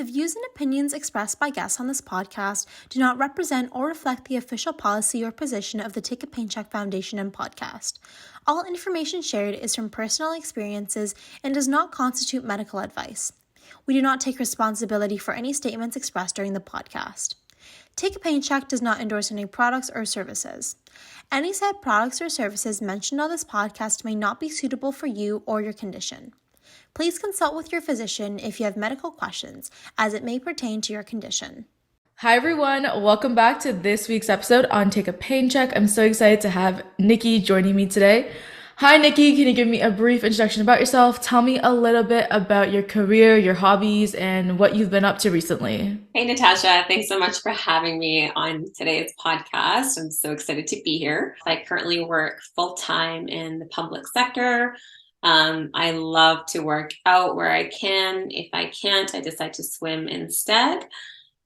The views and opinions expressed by guests on this podcast do not represent or reflect the official policy or position of the Take a Paycheck Foundation and podcast. All information shared is from personal experiences and does not constitute medical advice. We do not take responsibility for any statements expressed during the podcast. Take a Paycheck does not endorse any products or services. Any said products or services mentioned on this podcast may not be suitable for you or your condition. Please consult with your physician if you have medical questions, as it may pertain to your condition. Hi everyone, welcome back to this week's episode on Take a Paycheck. I'm so excited to have Nikki joining me today. Hi Nikki, can you give me a brief introduction about yourself? Tell me a little bit about your career, your hobbies, and what you've been up to recently. Hey Natasha, thanks so much for having me on today's podcast. I'm so excited to be here. I currently work full-time in the public sector. I love to work out where I can. If I can't, I decide to swim instead.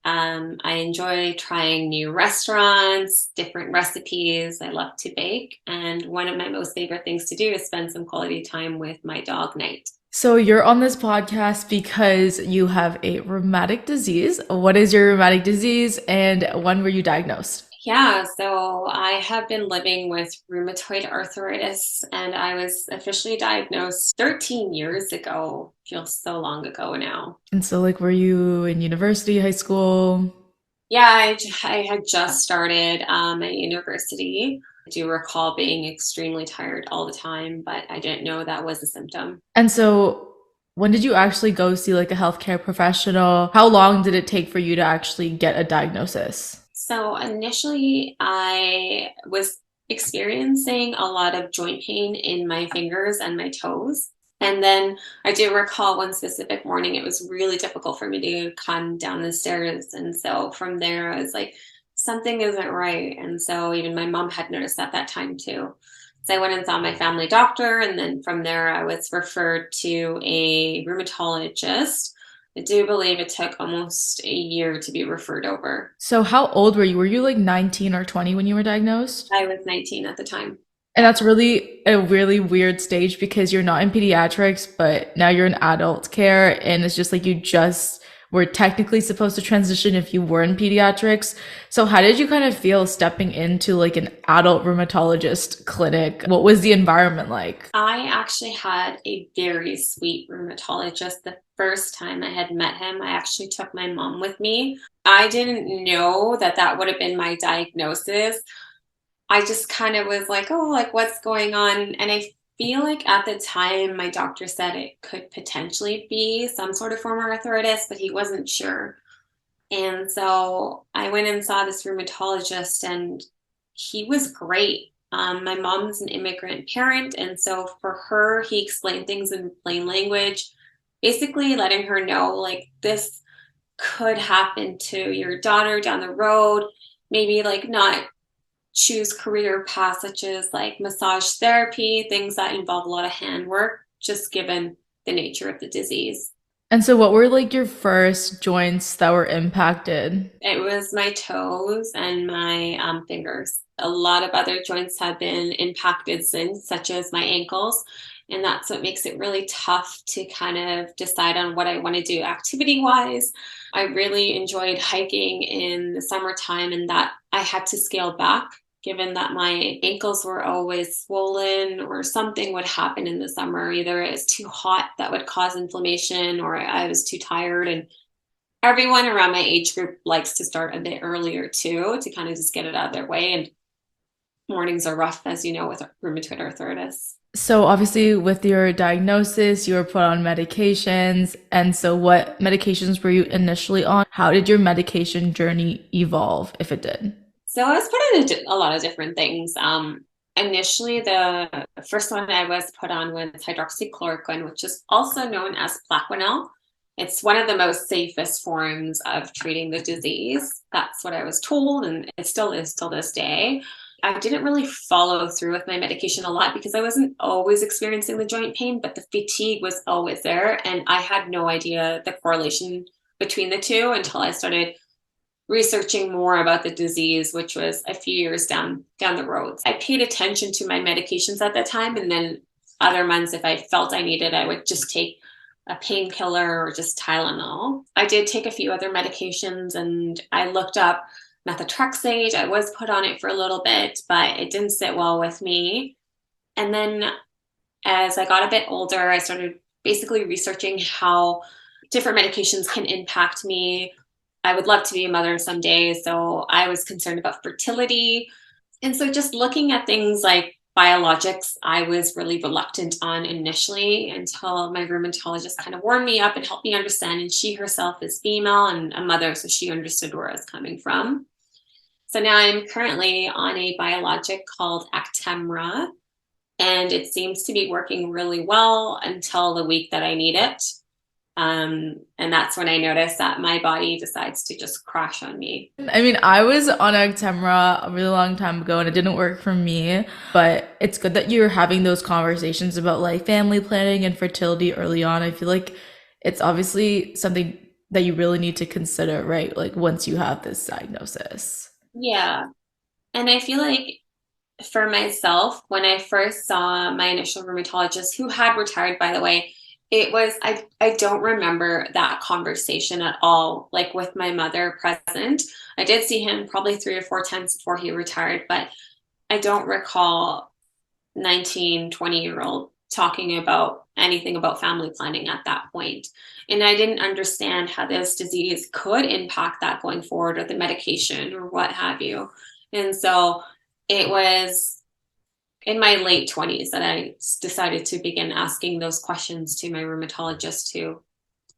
I enjoy trying new restaurants, different recipes. I love to bake. And one of my most favorite things to do is spend some quality time with my dog, Knight. So you're on this podcast because you have a rheumatic disease. What is your rheumatic disease and when were you diagnosed? Yeah, so I have been living with rheumatoid arthritis and I was officially diagnosed 13 years ago. Feels so long ago now. And so were you in university, high school? Yeah, I had just started at university. I do recall being extremely tired all the time, but I didn't know that was a symptom. And so when did you actually go see a healthcare professional? How long did it take for you to actually get a diagnosis? So initially, I was experiencing a lot of joint pain in my fingers and my toes. And then I do recall one specific morning, it was really difficult for me to come down the stairs. And so from there, I was like, something isn't right. And so even my mom had noticed at that time too. So I went and saw my family doctor. And then from there, I was referred to a rheumatologist. I do believe it took almost a year to be referred over. So how old were you? Were you 19 or 20 when you were diagnosed? I was 19 at the time. And that's really a really weird stage because you're not in pediatrics, but now you're in adult care. And it's just you just were technically supposed to transition if you were in pediatrics. So how did you kind of feel stepping into an adult rheumatologist clinic? What was the environment like? I actually had a very sweet rheumatologist. The first time I had met him, I actually took my mom with me. I didn't know that would have been my diagnosis. I just kind of was what's going on? And I feel like at the time my doctor said it could potentially be some sort of form of arthritis, but he wasn't sure. And so I went and saw this rheumatologist and he was great. My mom's an immigrant parent. And so for her, he explained things in plain language, basically letting her know this could happen to your daughter down the road, maybe not choose career paths such as massage therapy, things that involve a lot of hand work, just given the nature of the disease. And so what were your first joints that were impacted? It was my toes and my fingers. A lot of other joints have been impacted since, such as my ankles. And that's what makes it really tough to kind of decide on what I want to do activity-wise. I really enjoyed hiking in the summertime and that I had to scale back given that my ankles were always swollen or something would happen in the summer. Either it was too hot that would cause inflammation or I was too tired. And everyone around my age group likes to start a bit earlier too, to kind of just get it out of their way. And mornings are rough, as you know, with rheumatoid arthritis. So obviously with your diagnosis, you were put on medications. And so what medications were you initially on? How did your medication journey evolve, if it did? So I was put on a lot of different things. Initially, the first one I was put on was hydroxychloroquine, which is also known as Plaquenil. It's one of the most safest forms of treating the disease. That's what I was told, and it still is till this day. I didn't really follow through with my medication a lot because I wasn't always experiencing the joint pain, but the fatigue was always there. And I had no idea the correlation between the two until I started researching more about the disease, which was a few years down the road. I paid attention to my medications at that time. And then other months, if I felt I needed, I would just take a painkiller or just Tylenol. I did take a few other medications, and I looked up methotrexate. I was put on it for a little bit, but it didn't sit well with me. And then as I got a bit older, I started basically researching how different medications can impact me. I would love to be a mother someday, so I was concerned about fertility. And so just looking at things like biologics, I was really reluctant on initially until my rheumatologist kind of warmed me up and helped me understand. And she herself is female and a mother, so she understood where I was coming from. So now I'm currently on a biologic called Actemra, and it seems to be working really well until the week that I need it. And that's when I noticed that my body decides to just crash on me. I mean, I was on Actemra a really long time ago and it didn't work for me, but it's good that you're having those conversations about like family planning and fertility early on. I feel like it's obviously something that you really need to consider, right? Like once you have this diagnosis. Yeah. And I feel like for myself, when I first saw my initial rheumatologist, who had retired, by the way, it was, I don't remember that conversation at all, like with my mother present. I did see him probably 3 or 4 times before he retired, but I don't recall 19, 20-year-old talking about anything about family planning at that point. And I didn't understand how this disease could impact that going forward, or the medication or what have you. And so it was in my late 20s that I decided to begin asking those questions to my rheumatologist, who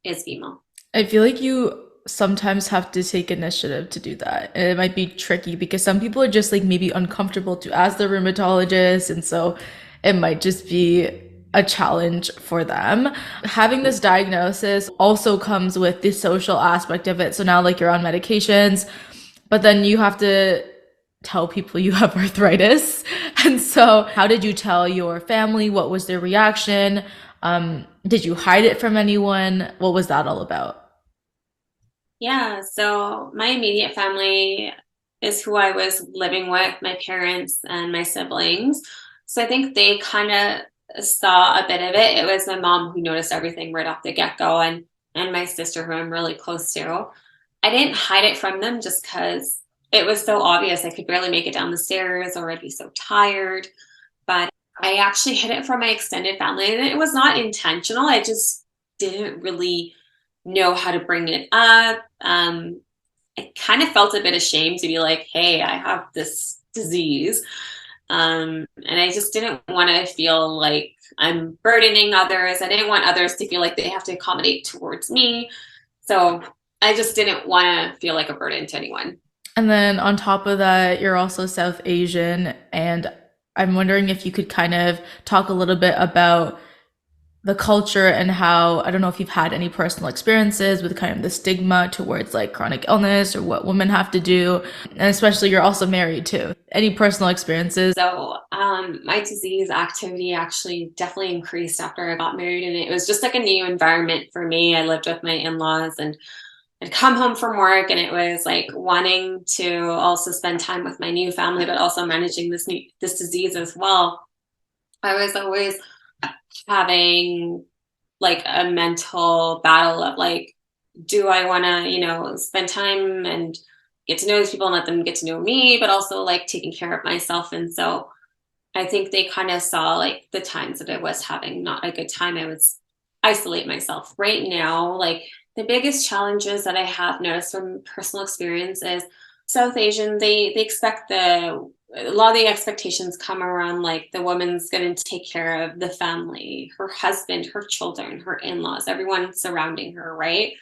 is female. I feel like you sometimes have to take initiative to do that. And it might be tricky because some people are just like maybe uncomfortable to ask their rheumatologist. And so it might just be a challenge for them. Having this diagnosis also comes with the social aspect of it. So now like you're on medications, but then you have to tell people you have arthritis. And so how did you tell your family? What was their reaction? Did you hide it from anyone? What was that all about? Yeah, so my immediate family is who I was living with, my parents and my siblings. So I think they kind of saw a bit of it. It was my mom who noticed everything right off the get-go, and my sister who I'm really close to. I didn't hide it from them just because it was so obvious. I could barely make it down the stairs, or I'd be so tired. But I actually hid it from my extended family, and it was not intentional. I just didn't really know how to bring it up. I kind of felt a bit ashamed to be like, hey, I have this disease. And I just didn't want to feel like I'm burdening others. I didn't want others to feel like they have to accommodate towards me. So I just didn't want to feel like a burden to anyone. And then on top of that, you're also South Asian. And I'm wondering if you could kind of talk a little bit about the culture and how, I don't know if you've had any personal experiences with kind of the stigma towards like chronic illness or what women have to do. And especially you're also married too. Any personal experiences? So my disease activity actually definitely increased after I got married. And it was just like a new environment for me. I lived with my in-laws, and I'd come home from work, and it was like wanting to also spend time with my new family, but also managing this disease as well. I was always having like a mental battle of like, do I want to, spend time and get to know these people and let them get to know me, but also like taking care of myself. And so I think they kind of saw like the times that I was having not a good time. I would isolate myself. Right now, like the biggest challenges that I have noticed from personal experience is South Asian, they expect a lot of the expectations come around like the woman's going to take care of the family, her husband, her children, her in-laws, everyone surrounding her, right?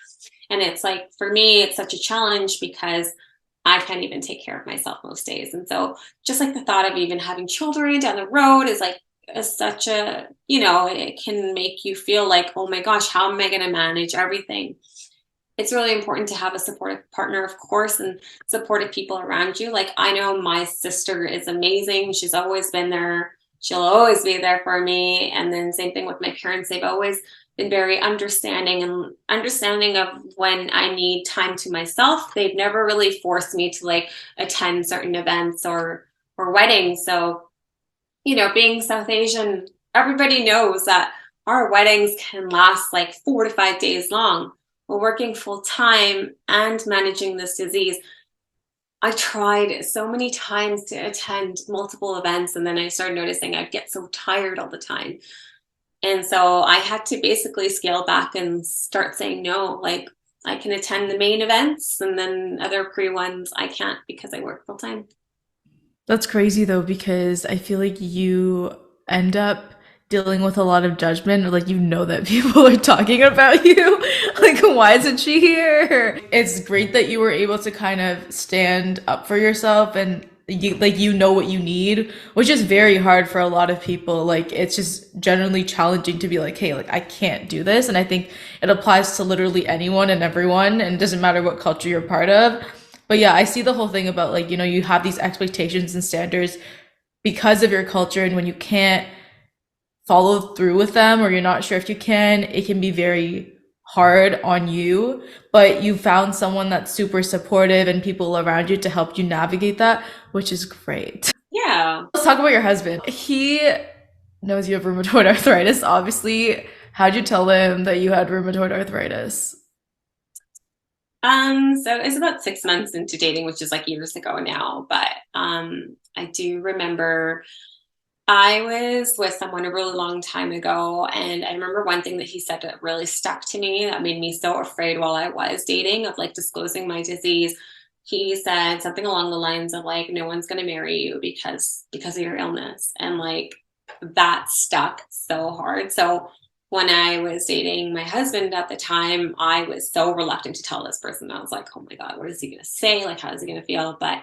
And it's like, for me, it's such a challenge because I can't even take care of myself most days. And so just like the thought of even having children down the road is such a, it can make you feel like, oh my gosh, how am I going to manage everything? It's really important to have a supportive partner, of course, and supportive people around you. Like, I know my sister is amazing. She's always been there. She'll always be there for me. And then same thing with my parents. They've always been very understanding of when I need time to myself. They've never really forced me to like attend certain events or weddings. So, being South Asian, everybody knows that our weddings can last like 4 to 5 days long. We're working full time and managing this disease. I tried so many times to attend multiple events, and then I started noticing I'd get so tired all the time. And so I had to basically scale back and start saying no. Like, I can attend the main events, and then other pre ones I can't because I work full time. That's crazy though, because I feel like you end up dealing with a lot of judgment, or like you know that people are talking about you. Like, why isn't she here? It's great that you were able to kind of stand up for yourself and you know what you need, which is very hard for a lot of people. Like, it's just generally challenging to be like, hey, like I can't do this. And I think it applies to literally anyone and everyone, and it doesn't matter what culture you're part of. But yeah, I see the whole thing about like, you have these expectations and standards because of your culture, and when you can't follow through with them or you're not sure if you can, it can be very hard on you. But you found someone that's super supportive and people around you to help you navigate that, which is great. Yeah. Let's talk about your husband. He knows you have rheumatoid arthritis, obviously. How'd you tell him that you had rheumatoid arthritis? So it's about 6 months into dating, which is like years ago now. But I do remember I was with someone a really long time ago, and I remember one thing that he said that really stuck to me that made me so afraid while I was dating of like disclosing my disease. He said something along the lines of like, no one's gonna marry you because of your illness. And like that stuck so hard. So when I was dating my husband at the time, I was so reluctant to tell this person. I was like, oh my God, what is he gonna say? Like, how is he gonna feel? But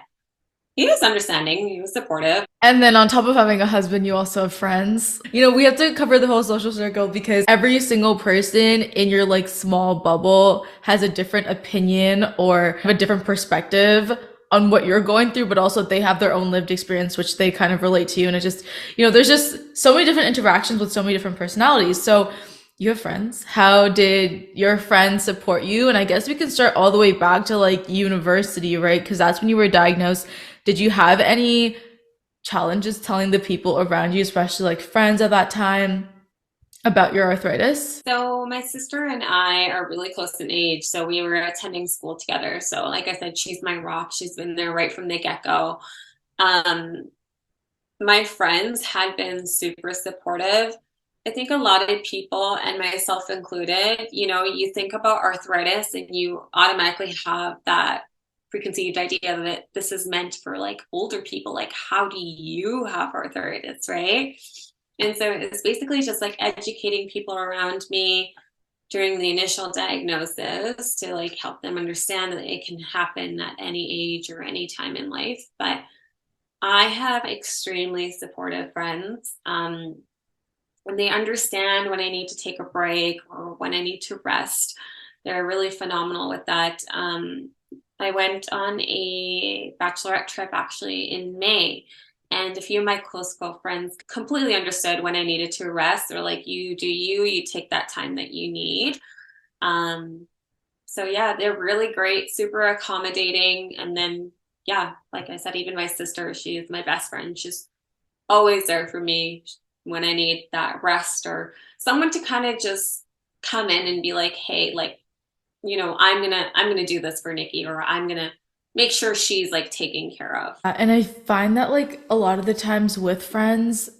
he was understanding, he was supportive. And then on top of having a husband, you also have friends. We have to cover the whole social circle because every single person in your like small bubble has a different opinion or have a different perspective on what you're going through, but also they have their own lived experience, which they kind of relate to you. And it just, there's just so many different interactions with so many different personalities. So you have friends. How did your friends support you? And I guess we can start all the way back to like university, right? Because that's when you were diagnosed. Did you have any challenges telling the people around you, especially like friends at that time, about your arthritis? So my sister and I are really close in age, so we were attending school together. So like I said, she's my rock. She's been there right from the get-go. Um, my friends had been super supportive. I think a lot of people, and myself included, you think about arthritis and you automatically have that preconceived idea that this is meant for like older people. Like, how do you have arthritis, right? And so it's basically just like educating people around me during the initial diagnosis to like help them understand that it can happen at any age or any time in life. But I have extremely supportive friends. When they understand when I need to take a break or when I need to rest, they're really phenomenal with that. I went on a bachelorette trip actually in May, and a few of my close girlfriends completely understood when I needed to rest. They're like, you do you, you take that time that you need. Um, so yeah, they're really great, super accommodating. And then, yeah, like I said, even my sister, she is my best friend. She's always there for me when I need that rest or someone to kind of just come in and be like, hey, like, I'm gonna do this for Nikki, or I'm gonna make sure she's like taken care of. And I find that like a lot of the times with friends,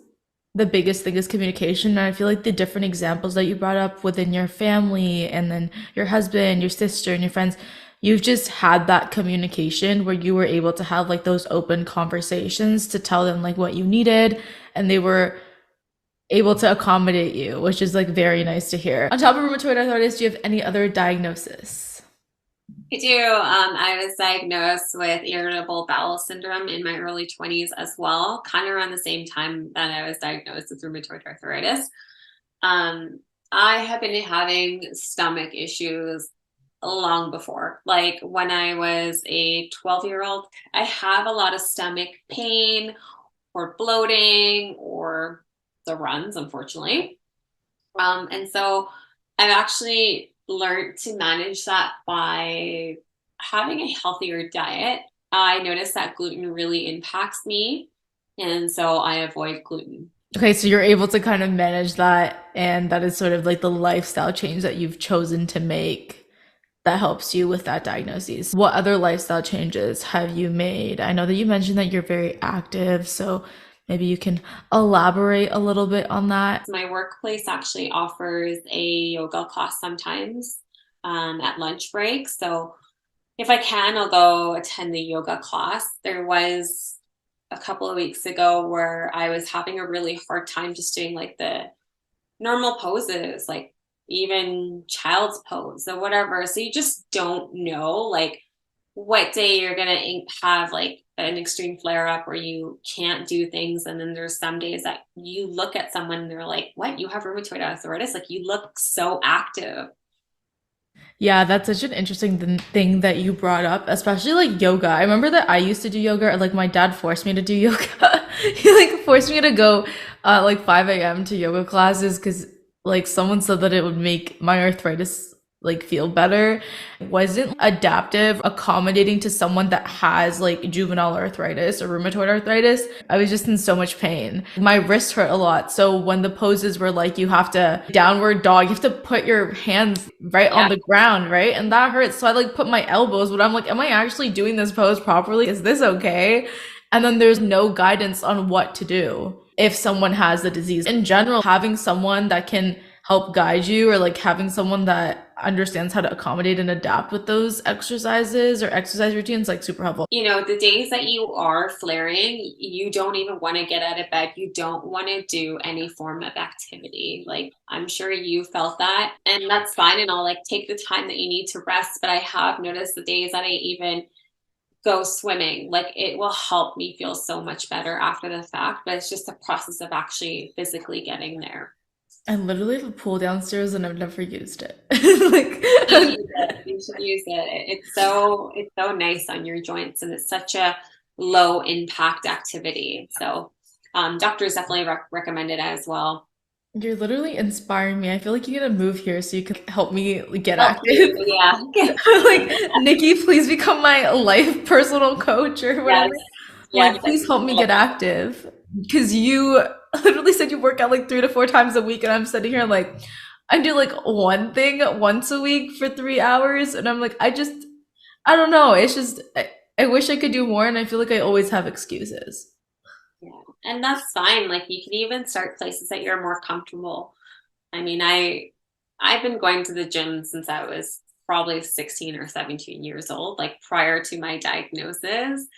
the biggest thing is communication. And I feel like the different examples that you brought up within your family and then your husband, your sister, and your friends, you've just had that communication where you were able to have like those open conversations to tell them like what you needed, and they were able to accommodate you, which is like very nice to hear. On top of rheumatoid arthritis, do you have any other diagnosis? I do. I was diagnosed with irritable bowel syndrome in my early 20s as well, kind of around the same time that I was diagnosed with rheumatoid arthritis. Um, I have been having stomach issues long before. Like when I was a 12-year-old, I have a lot of stomach pain or bloating or the runs, unfortunately. And so I've actually learned to manage that by having a healthier diet. I noticed that gluten really impacts me, and so I avoid gluten. Okay, so you're able to kind of manage that, and that is sort of like the lifestyle change that you've chosen to make that helps you with that diagnosis. What other lifestyle changes have you made? I know that you mentioned that you're very active, so maybe you can elaborate a little bit on that. My workplace actually offers a yoga class sometimes at lunch break. So if I can, I'll go attend the yoga class. There was a couple of weeks ago where I was having a really hard time just doing like the normal poses, like even child's pose or whatever. So you just don't know like what day you're gonna have like an extreme flare up where you can't do things. And then there's some days that you look at someone and they're like, what, you have rheumatoid arthritis? Like you look so active. Yeah, that's such an interesting thing that you brought up, especially like yoga. I remember that I used to do yoga, or like my dad forced me to do yoga. He like forced me to go like 5 a.m. to yoga classes because like someone said that it would make my arthritis like feel better. It wasn't adaptive, accommodating to someone that has like juvenile arthritis or rheumatoid arthritis. I was just in so much pain. My wrist hurt a lot. So when the poses were like you have to downward dog, you have to put your hands right on Yeah. the ground, right? And that hurts. So I like put my elbows, but I'm like, am I actually doing this pose properly? Is this okay? And then there's no guidance on what to do if someone has the disease. In general, having someone that can help guide you, or like having someone that understands how to accommodate and adapt with those exercises or exercise routines, like super helpful. The days that you are flaring, you don't even want to get out of bed. You don't want to do any form of activity. Like, I'm sure you felt that, and that's fine. And I'll like take the time that you need to rest. But I have noticed the days that I even go swimming, like it will help me feel so much better after the fact. But it's just a process of actually physically getting there. I literally have a pool downstairs and I've never used it. Like, You should use it. You should use it. It's so nice on your joints, and it's such a low impact activity. So, doctors definitely recommend it as well. you're literally inspiring me. I feel like you're gonna move here so you can help me like, get Oh, active. yeah. Like, Nikki, please become my life personal coach or Yes. whatever. Yes. Like, please help me get active. Because you literally said you work out like 3 to 4 times a week, and I'm sitting here like, I do like one thing once a week for 3 hours, and I'm like, I don't know. It's just, I wish I could do more, and I feel like I always have excuses. Yeah. And that's fine. Like you can even start places that you're more comfortable. I mean, I've been going to the gym since I was probably 16 or 17 years old, like prior to my diagnosis.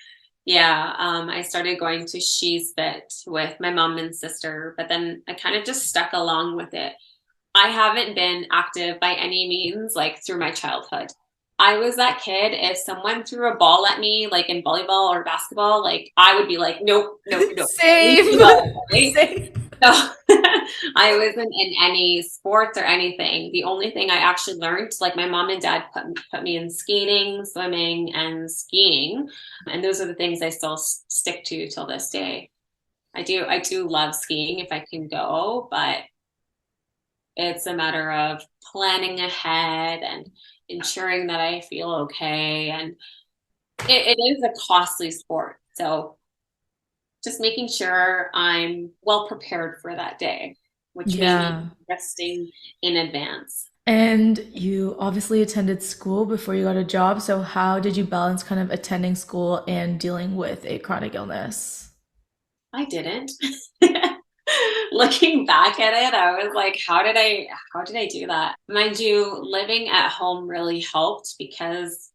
Yeah, I started going to She's Fit with my mom and sister, but then I kind of just stuck along with it. I haven't been active by any means, like through my childhood. I was that kid, if someone threw a ball at me, like in volleyball or basketball, like I would be like, nope, nope, nope. Leave me Same. alone, right? Same. So I wasn't in any sports or anything. The only thing I actually learned, like my mom and dad put me in skating, swimming, and skiing, and those are the things I still stick to till this day. I do love skiing if I can go, but it's a matter of planning ahead and ensuring that I feel okay. And it is a costly sport, so just making sure I'm well prepared for that day, which may mean Yeah. resting in advance. And you obviously attended school before you got a job. So how did you balance kind of attending school and dealing with a chronic illness? I didn't. Looking back at it, I was like, how did I do that? Mind you, living at home really helped because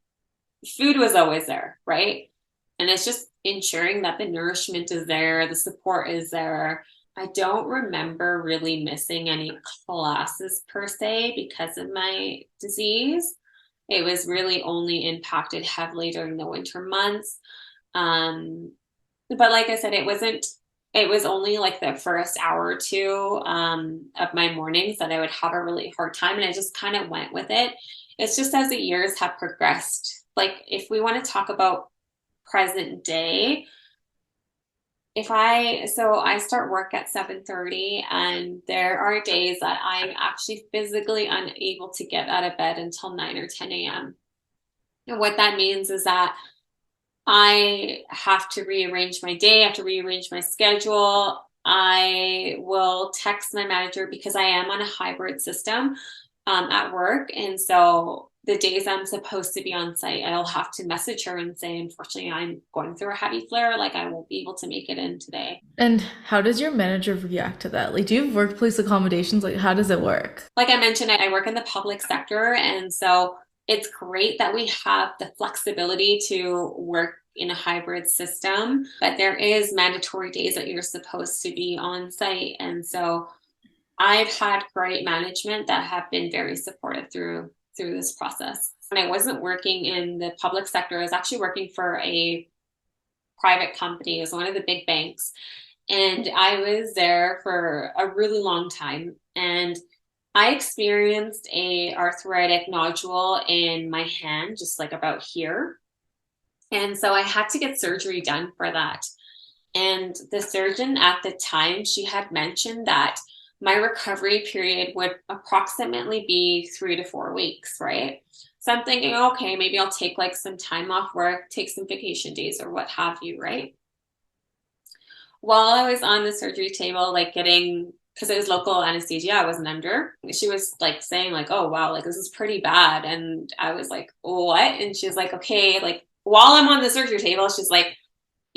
food was always there, right? And it's just ensuring that the nourishment is there, the support is there. I don't remember really missing any classes per se because of my disease. It was really only impacted heavily during the winter months. Um, but like I said, it was only like the first hour or two of my mornings that I would have a really hard time. And I just kind of went with it. It's just as the years have progressed. Like if we want to talk about present day, I start work at 7:30, and there are days that I'm actually physically unable to get out of bed until 9 or 10 a.m. And what that means is that I have to rearrange my day, I have to rearrange my schedule. I will text my manager because I am on a hybrid system at work. And so the days I'm supposed to be on site, I'll have to message her and say, unfortunately, I'm going through a heavy flare. Like, I won't be able to make it in today. And how does your manager react to that? Like, do you have workplace accommodations? Like, how does it work? Like I mentioned, I work in the public sector. And so it's great that we have the flexibility to work in a hybrid system, but there is mandatory days that you're supposed to be on site. And so I've had great management that have been very supportive through this process. When I wasn't working in the public sector, I was actually working for a private company. It was one of the big banks. And I was there for a really long time. And I experienced a arthritic nodule in my hand, just like about here. And so I had to get surgery done for that. And the surgeon at the time, she had mentioned that my recovery period would approximately be 3 to 4 weeks, right? So I'm thinking, okay, maybe I'll take like some time off work, take some vacation days or what have you, right? While I was on the surgery table, like getting, because it was local anesthesia, I wasn't under, she was like saying like, oh, wow, like this is pretty bad. And I was like, what? And she's like, okay, like while I'm on the surgery table, she's like,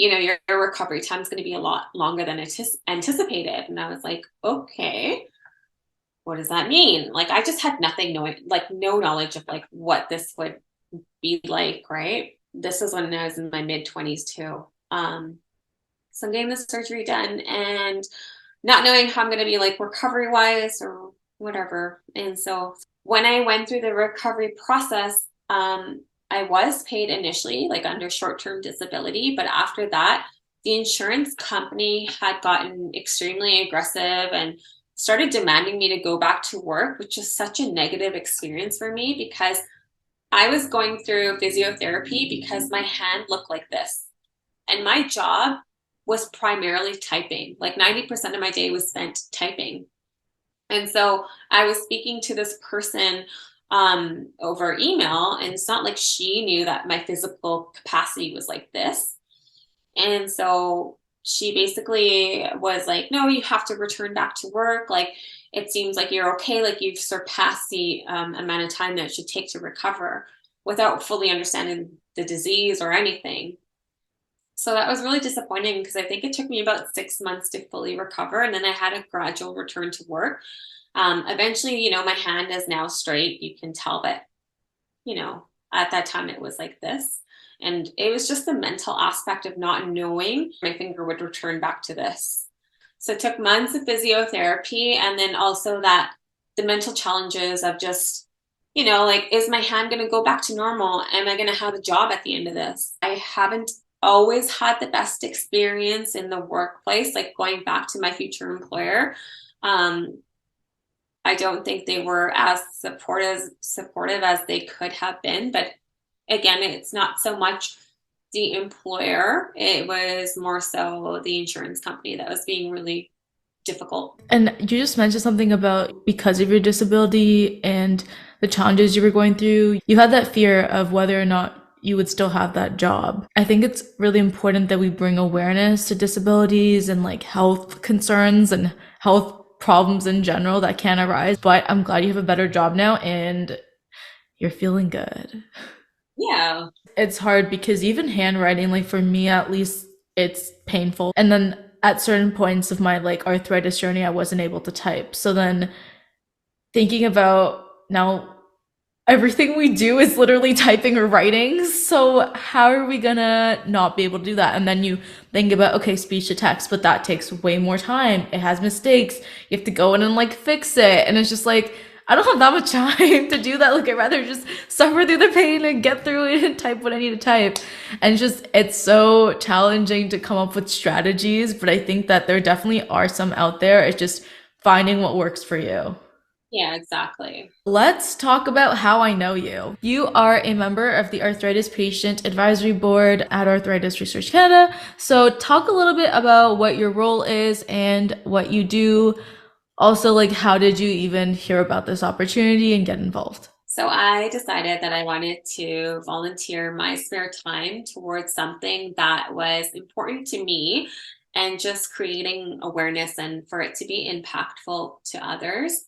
your recovery time is going to be a lot longer than anticipated. And I was like, okay, what does that mean? Like, I just had no knowledge of like what this would be like, right? This is when I was in my mid-20s too. So I'm getting the surgery done and not knowing how I'm going to be like recovery wise or whatever. And so when I went through the recovery process, I was paid initially like under short-term disability, but after that, the insurance company had gotten extremely aggressive and started demanding me to go back to work, which is such a negative experience for me because I was going through physiotherapy because my hand looked like this. And my job was primarily typing. Like 90% of my day was spent typing. And so I was speaking to this person over email, and it's not like she knew that my physical capacity was like this. And so she basically was like, no, you have to return back to work. Like, it seems like you're okay. Like, you've surpassed the amount of time that it should take to recover, without fully understanding the disease or anything. So that was really disappointing because I think it took me about 6 months to fully recover. And then I had a gradual return to work. Eventually, my hand is now straight. You can tell, but, at that time it was like this. And it was just the mental aspect of not knowing my finger would return back to this. So it took months of physiotherapy. And then also that the mental challenges of just, like, is my hand going to go back to normal? Am I going to have a job at the end of this? I haven't always had the best experience in the workplace, like going back to my future employer. I don't think they were as supportive as they could have been. But again, it's not so much the employer, it was more so the insurance company that was being really difficult. And you just mentioned something about because of your disability and the challenges you were going through, you had that fear of whether or not you would still have that job. I think it's really important that we bring awareness to disabilities and like health concerns and health problems in general that can arise. But I'm glad you have a better job now and you're feeling good. Yeah. It's hard because even handwriting, like for me at least, it's painful. And then at certain points of my like arthritis journey, I wasn't able to type. So then thinking about now everything we do is literally typing or writing. So how are we gonna not be able to do that? And then you think about, okay, speech to text, but that takes way more time. It has mistakes. You have to go in and like fix it. And it's just like, I don't have that much time to do that. Like, I'd rather just suffer through the pain and get through it and type what I need to type. And it's so challenging to come up with strategies, but I think that there definitely are some out there. It's just finding what works for you. Yeah, exactly. Let's talk about how I know you. You are a member of the Arthritis Patient Advisory Board at Arthritis Research Canada. So talk a little bit about what your role is and what you do. Also, like, how did you even hear about this opportunity and get involved? So I decided that I wanted to volunteer my spare time towards something that was important to me and just creating awareness and for it to be impactful to others.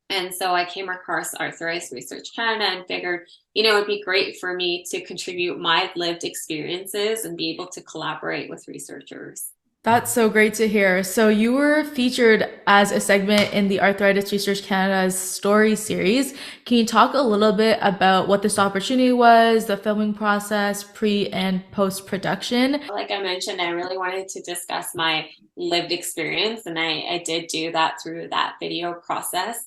And so I came across Arthritis Research Canada and figured, it'd be great for me to contribute my lived experiences and be able to collaborate with researchers. That's so great to hear. So you were featured as a segment in the Arthritis Research Canada's story series. Can you talk a little bit about what this opportunity was, the filming process, pre and post production? Like I mentioned, I really wanted to discuss my lived experience, and I did do that through that video process.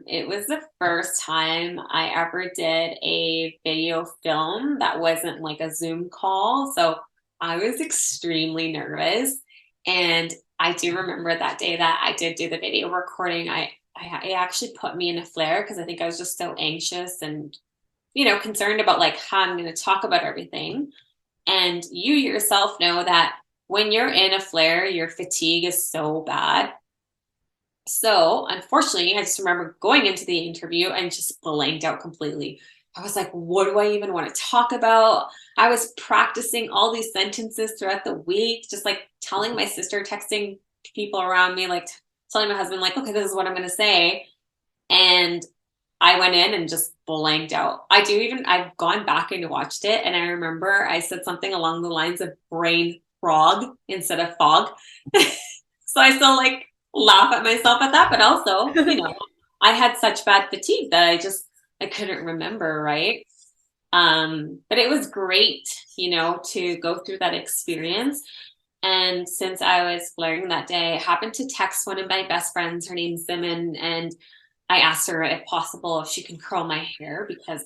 It was the first time I ever did a video film that wasn't like a Zoom call. So I was extremely nervous. And I do remember that day that I did do the video recording, it actually put me in a flare because I think I was just so anxious and, concerned about like how I'm going to talk about everything. And you yourself know that when you're in a flare, your fatigue is so bad. So unfortunately, I just remember going into the interview and just blanked out completely. I was like, what do I even want to talk about? I was practicing all these sentences throughout the week, just like telling my sister, texting people around me, like telling my husband, like, okay, this is what I'm going to say. And I went in and just blanked out. I've gone back and watched it. And I remember I said something along the lines of brain frog instead of fog. So I still like laugh at myself at that, but also, I had such bad fatigue that I couldn't remember, right? But it was great, to go through that experience. And since I was flaring that day, I happened to text one of my best friends, her name's Simon, and I asked her if possible if she can curl my hair because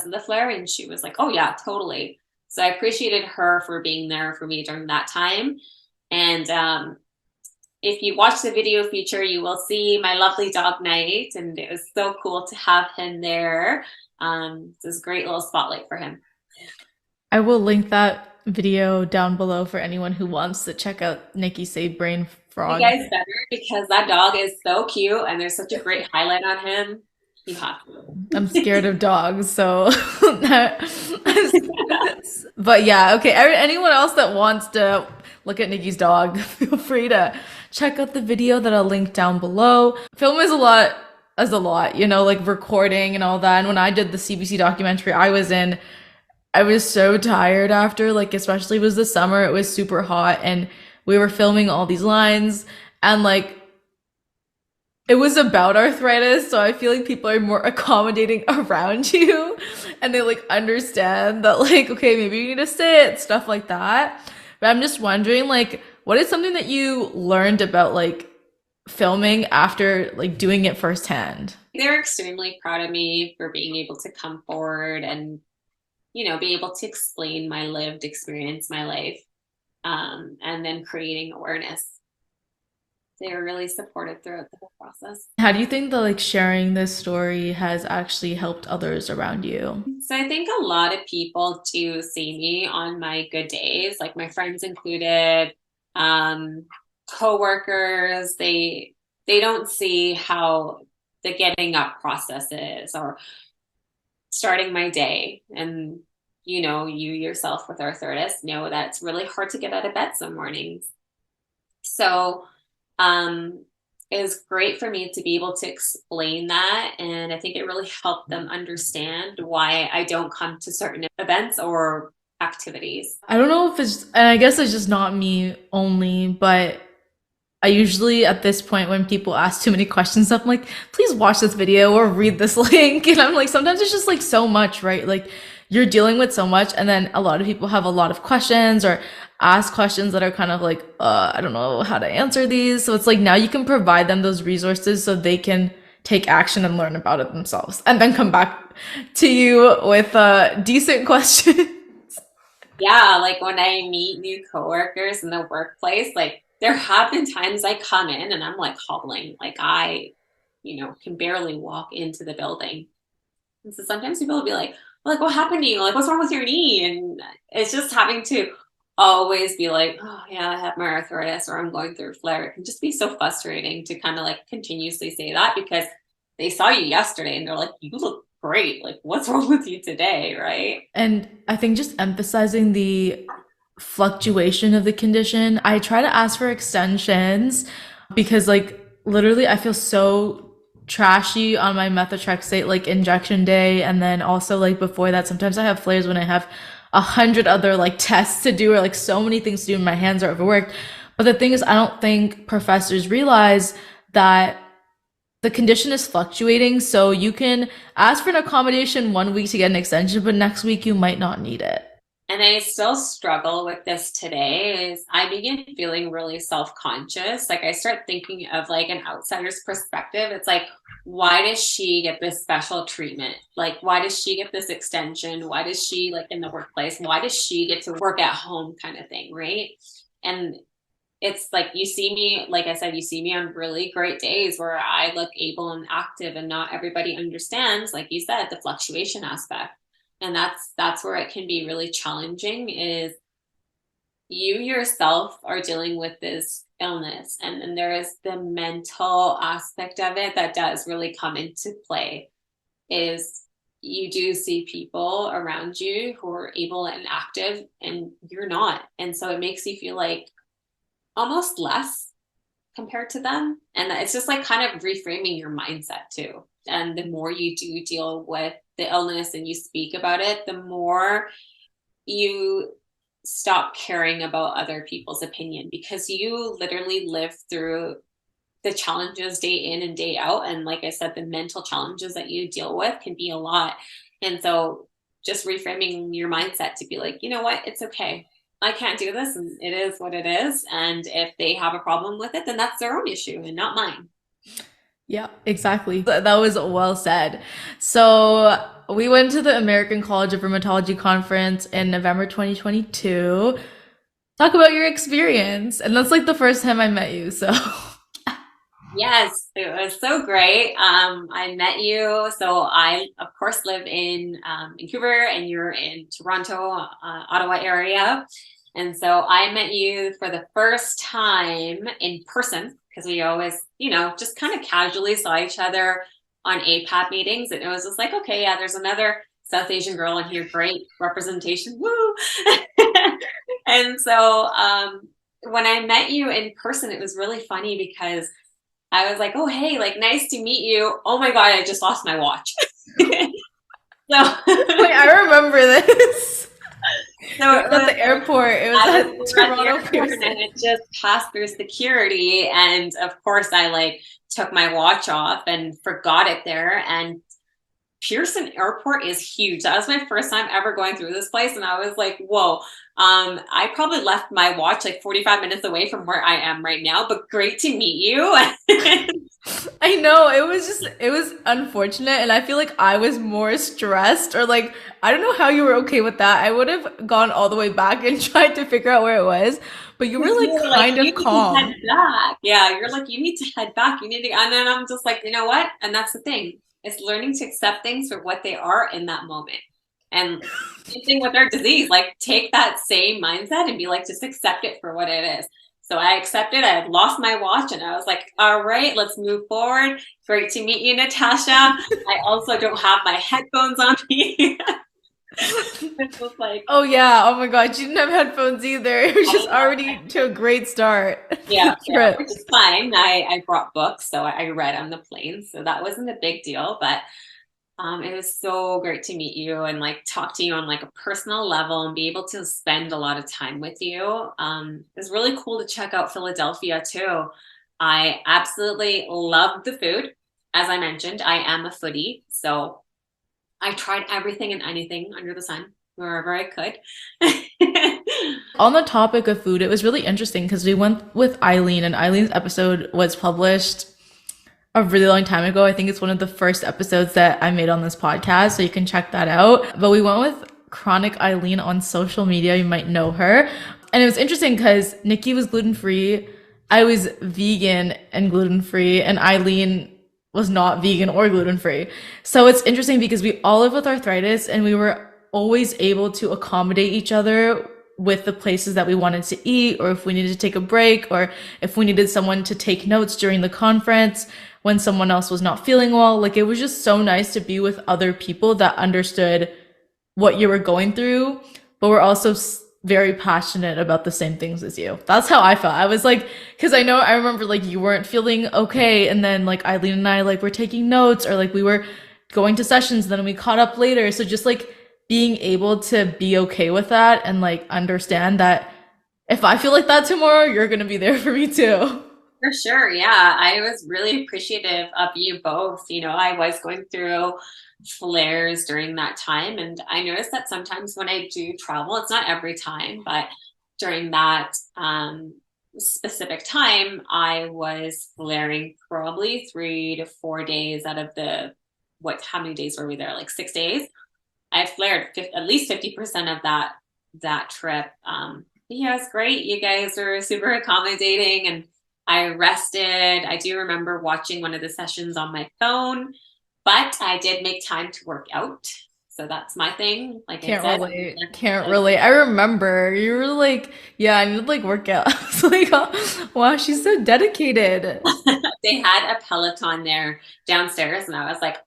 of the flare, and she was like, oh yeah, totally. So I appreciated her for being there for me during that time. And if you watch the video feature, you will see my lovely dog Knight, and it was so cool to have him there. It was a great little spotlight for him. I will link that video down below for anyone who wants to check out Nikki say brain frog. You guys better, because that dog is so cute and there's such a great highlight on him. You have to. I'm scared of dogs, so but yeah, okay. Anyone else that wants to look at Nikki's dog, feel free to check out the video that I'll link down below. Film is a lot, like recording and all that. And when I did the CBC documentary I was so tired after, like, especially it was the summer, it was super hot, and we were filming all these lines, and like, it was about arthritis, so I feel like people are more accommodating around you, and they like understand that, like, okay, maybe you need to sit, stuff like that. But I'm just wondering, like, what is something that you learned about like filming after like doing it firsthand? They're extremely proud of me for being able to come forward and, be able to explain my lived experience, my life, and then creating awareness. They were really supportive throughout the whole process. How do you think that like sharing this story has actually helped others around you? So I think a lot of people do see me on my good days, like my friends included, coworkers. They don't see how the getting up process is or starting my day. And you yourself with arthritis know that it's really hard to get out of bed some mornings. So it was great for me to be able to explain that. And I think it really helped them understand why I don't come to certain events or activities. I don't know if and I guess it's just not me only, but I usually at this point when people ask too many questions, I'm like, please watch this video or read this link. And I'm like, sometimes it's just like so much, right? Like you're dealing with so much, and then a lot of people have a lot of questions or ask questions that are kind of like, I don't know how to answer these. So it's like now you can provide them those resources so they can take action and learn about it themselves, and then come back to you with decent questions. Yeah, like when I meet new coworkers in the workplace, like there have been times I come in and I'm like hobbling, like I, can barely walk into the building. And so sometimes people will be like, what happened to you? Like, what's wrong with your knee? And it's just having to always be like, oh yeah, I have my arthritis, or I'm going through a flare. It can just be so frustrating to kind of like continuously say that, because they saw you yesterday and they're like, you look great. Like, what's wrong with you today? Right. And I think just emphasizing the fluctuation of the condition. I try to ask for extensions because like literally I feel so trashy on my methotrexate like injection day, and then also like before that sometimes I have flares when I have 100 other like tests to do or like so many things to do and my hands are overworked. But the thing is, I don't think professors realize that the condition is fluctuating, so you can ask for an accommodation 1 week to get an extension, but next week you might not need it. And I still struggle with this today is I begin feeling really self-conscious. Like I start thinking of like an outsider's perspective. It's like, why does she get this special treatment? Like, why does she get this extension? Why does she like in the workplace? Why does she get to work at home kind of thing, right? And it's like you see me, like I said, you see me on really great days where I look able and active, and not everybody understands, like you said, the fluctuation aspect. And that's where it can be really challenging is you yourself are dealing with this illness, and then there is the mental aspect of it that does really come into play is you do see people around you who are able and active and you're not, and so it makes you feel like almost less compared to them. And it's just like kind of reframing your mindset too. And the more you do deal with the illness and you speak about it, the more you stop caring about other people's opinion, because you literally live through the challenges day in and day out. And like I said, the mental challenges that you deal with can be a lot. And so just reframing your mindset to be like, you know what, it's okay. I can't do this, and it is what it is. And if they have a problem with it, then that's their own issue and not mine. Yeah, exactly. That was well said. So we went to the American College of Rheumatology conference in November 2022. Talk about your experience. And that's like the first time I met you. So Yes, it was so great. I met you. So I, of course, live in Vancouver, and you're in Toronto, Ottawa area. And so I met you for the first time in person because we always, just kind of casually saw each other on APAP meetings. And it was just like, okay, yeah, there's another South Asian girl in here. Great representation. Woo. And so when I met you in person, it was really funny because I was like, oh, hey, like, nice to meet you. Oh my God, I just lost my watch. So wait, I remember this. So it was at the airport. It was at Toronto Pearson. And it just passed through security. And of course, I like took my watch off and forgot it there. And Pearson Airport is huge. That was my first time ever going through this place. And I was like, whoa, I probably left my watch like 45 minutes away from where I am right now, but great to meet you. I know, it was unfortunate. And I feel like I was more stressed, or like, I don't know how you were okay with that. I would have gone all the way back and tried to figure out where it was, but you were like kind of calm. Head back. Yeah, you're like, you need to head back. You need to, and then I'm just like, you know what? And that's the thing. It's learning to accept things for what they are in that moment. And same thing with their disease, like take that same mindset and be like, just accept it for what it is. So I accepted, I had lost my watch, and I was like, all right, let's move forward. Great to meet you, Natasha. I also don't have my headphones on me. It was like, oh yeah, oh my God, you didn't have headphones either. It was just already to a great start. Yeah, which is fine. I brought books, so I read on the plane, so that wasn't a big deal. But it was so great to meet you and like talk to you on like a personal level and be able to spend a lot of time with you. It was really cool to check out Philadelphia too. I absolutely loved the food. As I mentioned, I am a foodie, so I tried everything and anything under the sun wherever I could. On the topic of food, it was really interesting because we went with Eileen, and Eileen's episode was published a really long time ago. I think it's one of the first episodes that I made on this podcast, so you can check that out. But we went with Chronic Eileen on social media. You might know her. And it was interesting because Nikki was gluten-free, I was vegan and gluten-free, and Eileen was not vegan or gluten-free. So it's interesting because we all live with arthritis, and we were always able to accommodate each other with the places that we wanted to eat, or if we needed to take a break, or if we needed someone to take notes during the conference when someone else was not feeling well. Like, it was just so nice to be with other people that understood what you were going through, but were also very passionate about the same things as you. That's how I felt. I was like, because I remember like you weren't feeling okay, and then like Eileen and I like were taking notes, or like we were going to sessions, then we caught up later. So just like being able to be okay with that and like understand that if I feel like that tomorrow, you're gonna be there for me too. For sure. Yeah. I was really appreciative of you both. I was going through flares during that time. And I noticed that sometimes when I do travel, it's not every time, but during that specific time, I was flaring probably 3 to 4 days out of how many days were we there? Like 6 days. I flared at least 50% of that trip. Yeah, it was great. You guys were super accommodating, and I rested. I do remember watching one of the sessions on my phone, but I did make time to work out. So that's my thing. Like I Can't said, relate. Can't relate. I remember you were like, yeah, I need to like work out. I was like, oh, wow, she's so dedicated. they had a Peloton there downstairs, and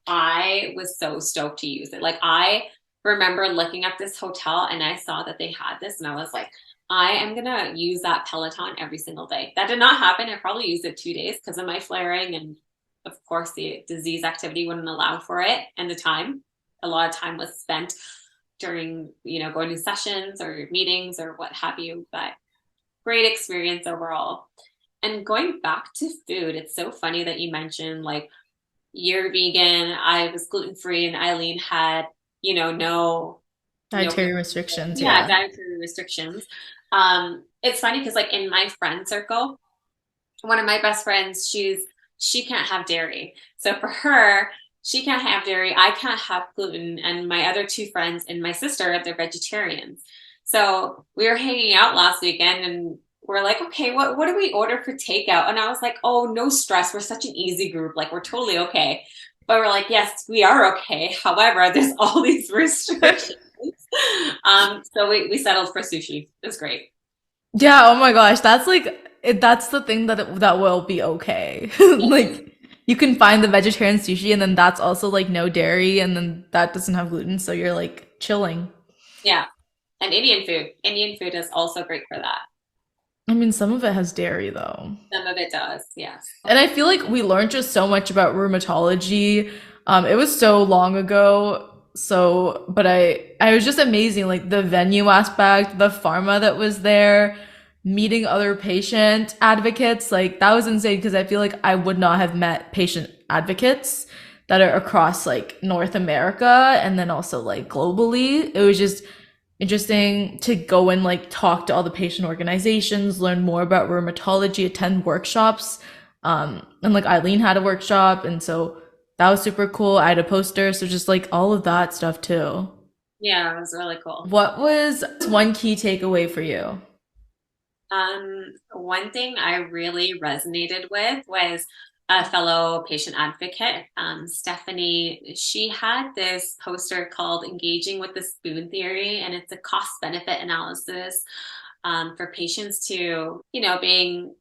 I was so stoked to use it. Like I remember looking at this hotel and I saw that they had this, and I was like, I am gonna use that Peloton every single day. That did not happen. I probably used it 2 days because of my flaring, and of course the disease activity wouldn't allow for it, and the time. A lot of time was spent during, going to sessions or meetings or what have you, but great experience overall. And going back to food, it's so funny that you mentioned like you're vegan, I was gluten-free, and Eileen had, no, Dietary restrictions, yeah, yeah. dietary restrictions. It's funny because like in my friend circle, one of my best friends, she can't have dairy. So for her, she can't have dairy, I can't have gluten, and my other two friends and my sister, they're vegetarians. So we were hanging out last weekend, and we're like, okay, what do we order for takeout? And I was like, oh, no stress. We're such an easy group. Like we're totally okay. But we're like, yes, we are okay. However, there's all these restrictions. So we settled for sushi. It was great. Yeah, oh my gosh, that's like that's the thing that will be okay. Like you can find the vegetarian sushi, and then that's also like no dairy, and then that doesn't have gluten, so you're like chilling. Yeah. And Indian food. Indian food is also great for that. I mean, some of it has dairy though. Some of it does, yes. And I feel like we learned just so much about rheumatology. It was so long ago. So, but I was just amazing. Like the venue aspect, the pharma that was there, meeting other patient advocates. Like that was insane because I feel like I would not have met patient advocates that are across like North America and then also like globally. It was just interesting to go and like talk to all the patient organizations, learn more about rheumatology, attend workshops. And like Eileen had a workshop, and so that was super cool. I had a poster, so just like all of that stuff too. Yeah, it was really cool. What was one key takeaway for you? One thing I really resonated with was a fellow patient advocate, Stephanie. She had this poster called Engaging with the Spoon Theory, and it's a cost benefit analysis for patients to, being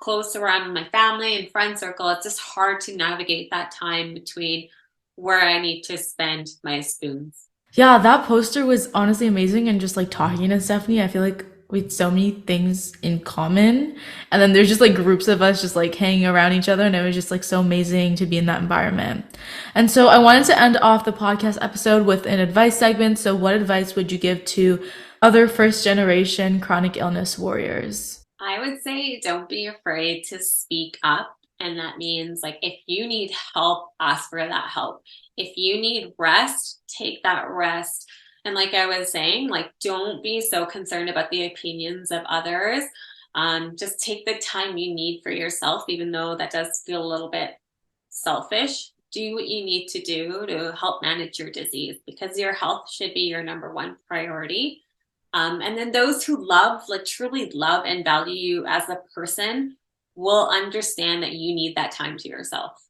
close around my family and friend circle. It's just hard to navigate that time between where I need to spend my spoons. Yeah, that poster was honestly amazing. And just like talking to Stephanie, I feel like we had so many things in common. And then there's just like groups of us just like hanging around each other. And it was just like so amazing to be in that environment. And so I wanted to end off the podcast episode with an advice segment. So, what advice would you give to other first generation chronic illness warriors? I would say don't be afraid to speak up. And that means like if you need help, ask for that help. If you need rest, take that rest. And like I was saying, like don't be so concerned about the opinions of others. Just take the time you need for yourself, even though that does feel a little bit selfish. Do what you need to do to help manage your disease, because your health should be your number one priority. And then those who love, like truly love and value you as a person will understand that you need that time to yourself.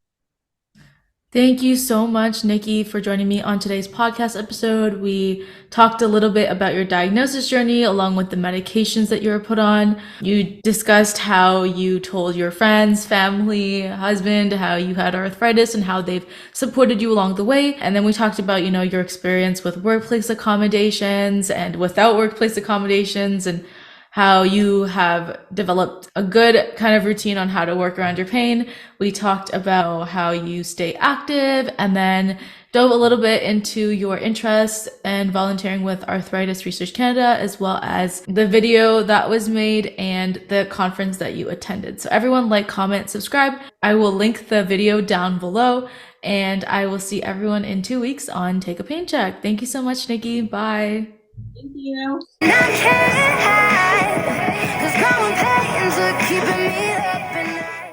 Thank you so much, Nikki, for joining me on today's podcast episode. We talked a little bit about your diagnosis journey along with the medications that you were put on. You discussed how you told your friends, family, husband, how you had arthritis and how they've supported you along the way. And then we talked about, your experience with workplace accommodations and without workplace accommodations, and how you have developed a good kind of routine on how to work around your pain. We talked about how you stay active, and then dove a little bit into your interests and volunteering with Arthritis Research Canada, as well as the video that was made and the conference that you attended. So everyone, like, comment, subscribe. I will link the video down below, and I will see everyone in 2 weeks on Take a Pain Check. Thank you so much, Nikki. Bye. Thank you. I can't hide, 'cause growing pains are keeping me